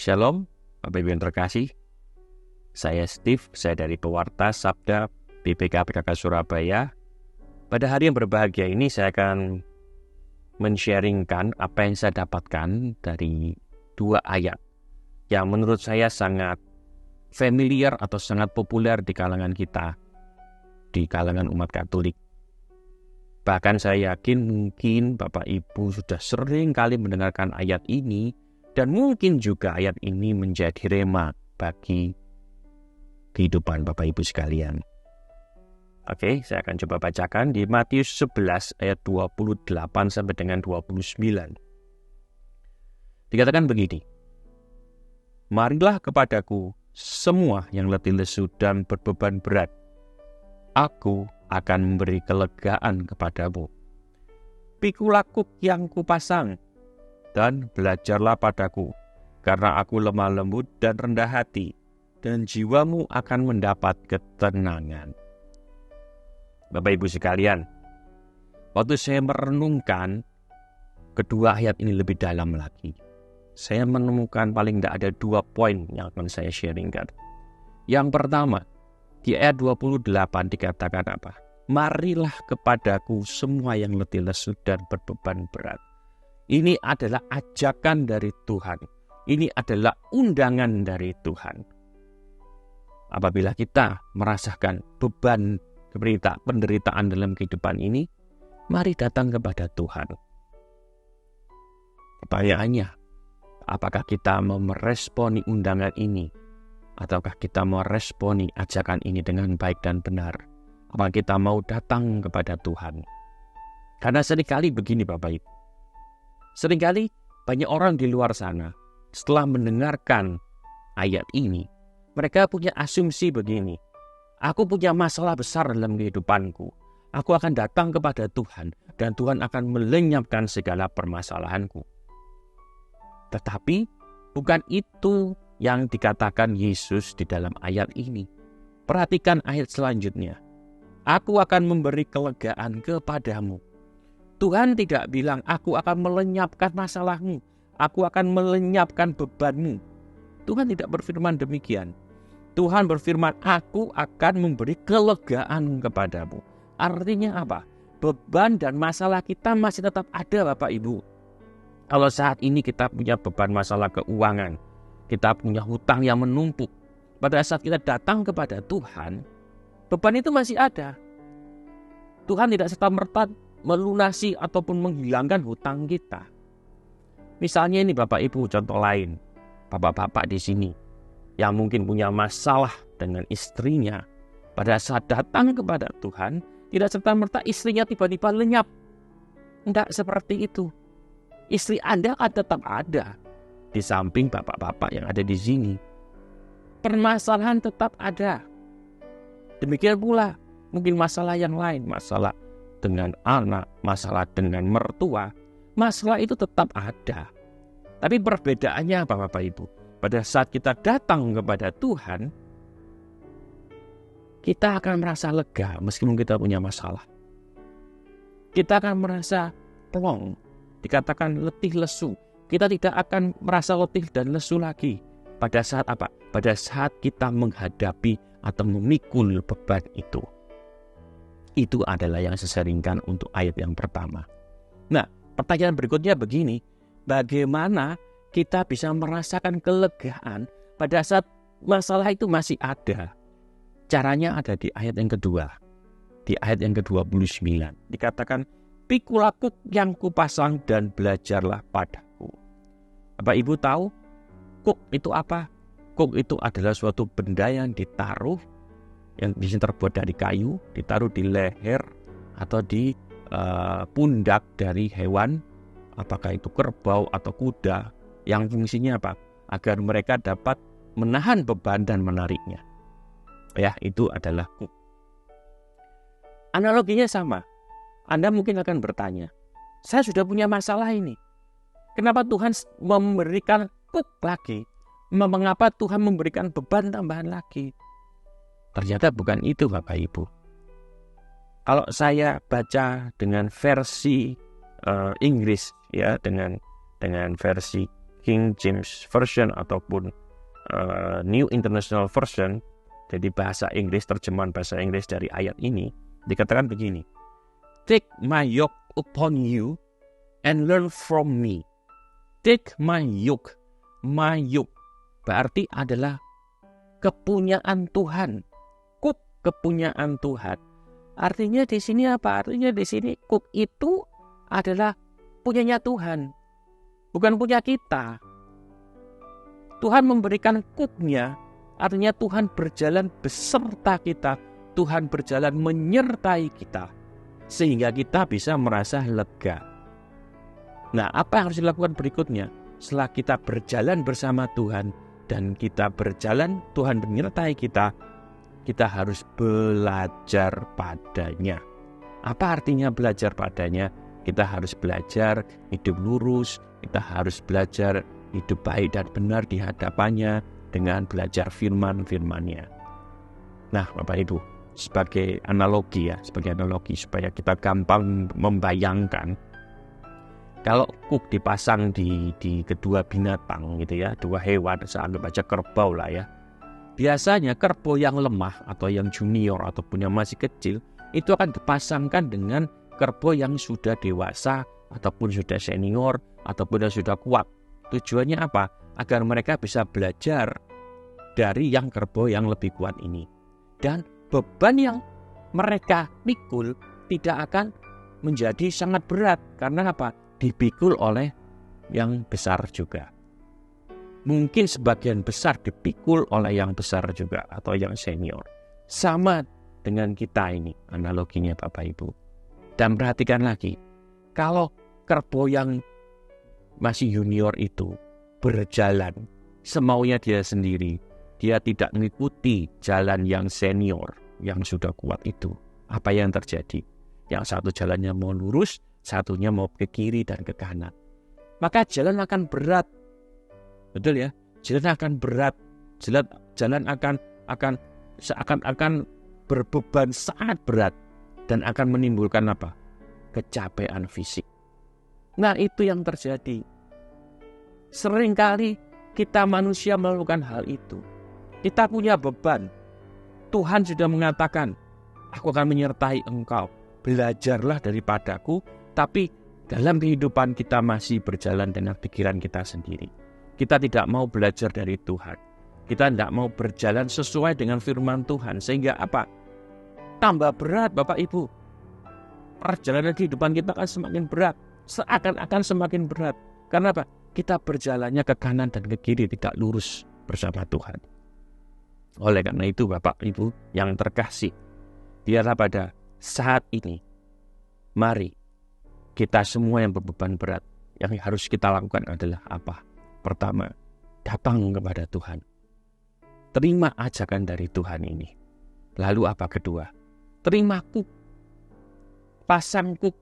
Shalom, Bapak Ibu yang terkasih. Saya Steve, saya dari Pewarta Sabda BPK PKK Surabaya. Pada hari yang berbahagia ini saya akan men-sharingkan apa yang saya dapatkan dari dua ayat yang menurut saya sangat familiar atau sangat populer di kalangan kita, di kalangan umat Katolik. Bahkan saya yakin mungkin Bapak Ibu sudah sering kali mendengarkan ayat ini, dan mungkin juga ayat ini menjadi rema bagi kehidupan Bapak Ibu sekalian. Oke, saya akan coba bacakan di Matius 11 ayat 28 sampai dengan 29. Dikatakan begini, "Marilah kepadaku semua yang letih lesu dan berbeban berat. Aku akan memberi kelegaan kepadamu. Pikulah kuk yang kupasang, dan belajarlah padaku, karena aku lemah lembut dan rendah hati, dan jiwamu akan mendapat ketenangan." Bapak Ibu sekalian, waktu saya merenungkan kedua ayat ini lebih dalam lagi, saya menemukan paling tidak ada 2 poin yang akan saya sharingkan. Yang pertama, di ayat 28 dikatakan apa? Marilah kepadaku semua yang letih lesu dan berbeban berat. Ini adalah ajakan dari Tuhan. Ini adalah undangan dari Tuhan. Apabila kita merasakan beban penderitaan dalam kehidupan ini, mari datang kepada Tuhan. Pertanyaannya, apakah kita mau meresponi undangan ini? Ataukah kita mau meresponi ajakan ini dengan baik dan benar? Apakah kita mau datang kepada Tuhan? Karena seringkali begini Bapak Ibu. Seringkali banyak orang di luar sana setelah mendengarkan ayat ini, mereka punya asumsi begini, aku punya masalah besar dalam kehidupanku, aku akan datang kepada Tuhan dan Tuhan akan melenyapkan segala permasalahanku. Tetapi bukan itu yang dikatakan Yesus di dalam ayat ini. Perhatikan ayat selanjutnya, aku akan memberi kelegaan kepadamu. Tuhan tidak bilang, aku akan melenyapkan masalahmu, aku akan melenyapkan bebanmu. Tuhan tidak berfirman demikian. Tuhan berfirman, aku akan memberi kelegaan kepadamu. Artinya apa? Beban dan masalah kita masih tetap ada Bapak Ibu. Kalau saat ini kita punya beban masalah keuangan, kita punya hutang yang menumpuk, pada saat kita datang kepada Tuhan, beban itu masih ada. Tuhan tidak serta-merta melunasi ataupun menghilangkan hutang kita. Misalnya ini Bapak Ibu, contoh lain, bapak-bapak di sini yang mungkin punya masalah dengan istrinya, pada saat datang kepada Tuhan, tidak serta-merta istrinya tiba-tiba lenyap. Tidak seperti itu. Istri Anda akan tetap ada di samping bapak-bapak yang ada di sini. Permasalahan tetap ada. Demikian pula mungkin masalah yang lain, masalah dengan anak, masalah dengan mertua, masalah itu tetap ada. Tapi perbedaannya apa Bapak Ibu? Pada saat kita datang kepada Tuhan, kita akan merasa lega meskipun kita punya masalah. Kita akan merasa plong, dikatakan letih lesu. Kita tidak akan merasa letih dan lesu lagi. Pada saat apa? Pada saat kita menghadapi atau memikul beban itu. Itu adalah yang saya sharingkan untuk ayat yang pertama. Nah, pertanyaan berikutnya begini, bagaimana kita bisa merasakan kelegaan pada saat masalah itu masih ada? Caranya ada di ayat yang kedua. Di ayat yang ke-29 dikatakan, pikulah kuk yang kupasang dan belajarlah padaku. Bapak Ibu tahu kuk itu apa? Kuk itu adalah suatu benda yang ditaruh, yang bisa terbuat dari kayu, ditaruh di leher atau di pundak dari hewan, apakah itu kerbau atau kuda, yang fungsinya apa? Agar mereka dapat menahan beban dan menariknya. Ya, itu adalah kuk. Analoginya sama. Anda mungkin akan bertanya, saya sudah punya masalah ini. Kenapa Tuhan memberikan kuk lagi? Mengapa Tuhan memberikan beban tambahan lagi? Ternyata bukan itu Bapak Ibu. Kalau saya baca dengan versi Inggris, ya, dengan versi King James Version ataupun New International Version, jadi bahasa Inggris, terjemahan bahasa Inggris dari ayat ini, dikatakan begini, "Take my yoke upon you and learn from me." Take my yoke. My yoke berarti adalah kepunyaan Tuhan. Kuk kepunyaan Tuhan. Artinya di sini apa? Artinya di sini kuk itu adalah punyanya Tuhan, bukan punya kita. Tuhan memberikan kuknya, artinya Tuhan berjalan beserta kita, Tuhan berjalan menyertai kita, sehingga kita bisa merasa lega. Nah, apa yang harus dilakukan berikutnya? Setelah kita berjalan bersama Tuhan, dan kita berjalan, Tuhan menyertai kita, kita harus belajar padanya. Apa artinya belajar padanya? Kita harus belajar hidup lurus, kita harus belajar hidup baik dan benar di hadapannya dengan belajar firman-firmannya. Nah, Bapak Ibu, sebagai analogi supaya kita gampang membayangkan, kalau kuk dipasang di kedua binatang gitu ya, dua hewan, anggap aja kerbau lah ya. Biasanya kerbau yang lemah atau yang junior ataupun yang masih kecil itu akan dipasangkan dengan kerbau yang sudah dewasa ataupun sudah senior ataupun yang sudah kuat. Tujuannya apa? Agar mereka bisa belajar dari yang kerbau yang lebih kuat ini. Dan beban yang mereka pikul tidak akan menjadi sangat berat. Karena apa? Dipikul oleh yang besar juga. Mungkin sebagian besar dipikul oleh yang besar juga atau yang senior. Sama dengan kita ini analoginya Bapak Ibu. Dan perhatikan lagi, kalau kerbau yang masih junior itu berjalan semaunya dia sendiri, dia tidak mengikuti jalan yang senior, yang sudah kuat itu, apa yang terjadi? Yang satu jalannya mau lurus, satunya mau ke kiri dan ke kanan. Maka jalan akan berat. Betul ya? Jalan akan berat. Jalan akan seakan-akan berbeban sangat berat dan akan menimbulkan apa? Kecapean fisik. Nah, itu yang terjadi. Seringkali kita manusia melakukan hal itu. Kita punya beban. Tuhan sudah mengatakan, "Aku akan menyertai engkau. Belajarlah daripadaku." Tapi dalam kehidupan kita masih berjalan dengan pikiran kita sendiri. Kita tidak mau belajar dari Tuhan. Kita tidak mau berjalan sesuai dengan firman Tuhan. Sehingga apa? Tambah berat Bapak Ibu. Perjalanan kehidupan kita akan semakin berat. Seakan-akan semakin berat. Karena apa? Kita berjalannya ke kanan dan ke kiri, tidak lurus bersama Tuhan. Oleh karena itu Bapak Ibu yang terkasih, biarlah pada saat ini, mari kita semua yang berbeban berat, yang harus kita lakukan adalah apa? Pertama, datang kepada Tuhan. Terima ajakan dari Tuhan ini. Lalu apa kedua? Terima kuk. Pasang kuk.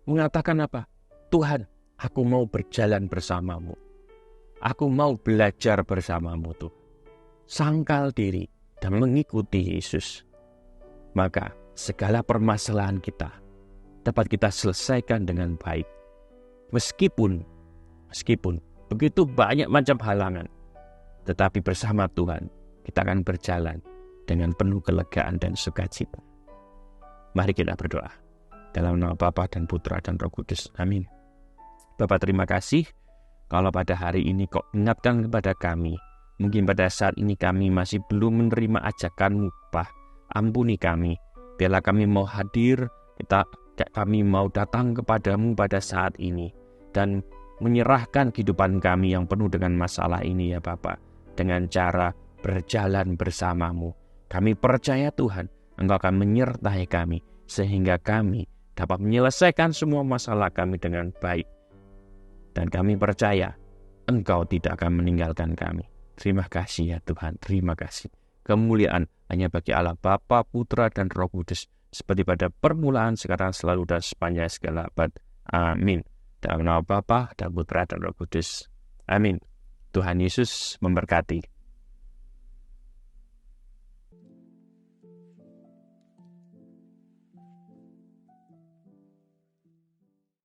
Mengatakan apa? Tuhan, aku mau berjalan bersamamu. Aku mau belajar bersamamu tuh. Sangkal diri dan mengikuti Yesus. Maka segala permasalahan kita dapat kita selesaikan dengan baik. Meskipun begitu banyak macam halangan, tetapi bersama Tuhan kita akan berjalan dengan penuh kelegaan dan sukacita. Mari kita berdoa. Dalam nama Bapa dan Putra dan Roh Kudus. Amin. Bapa, terima kasih kalau pada hari ini kau ingatkan kepada kami. Mungkin pada saat ini kami masih belum menerima ajakan-Mu, Pak. Ampuni kami. Biarlah kami mau hadir, kami mau datang kepadamu pada saat ini. Dan menyerahkan kehidupan kami yang penuh dengan masalah ini ya Bapa. Dengan cara berjalan bersamamu. Kami percaya Tuhan, Engkau akan menyertai kami. Sehingga kami dapat menyelesaikan semua masalah kami dengan baik. Dan kami percaya Engkau tidak akan meninggalkan kami. Terima kasih ya Tuhan, terima kasih. Kemuliaan hanya bagi Allah Bapa, Putra, dan Roh Kudus. Seperti pada permulaan, sekarang, selalu, dan sepanjang segala abad. Amin. Dalam nama Bapa dan Putra dan Roh Kudus. Amin. Tuhan Yesus memberkati.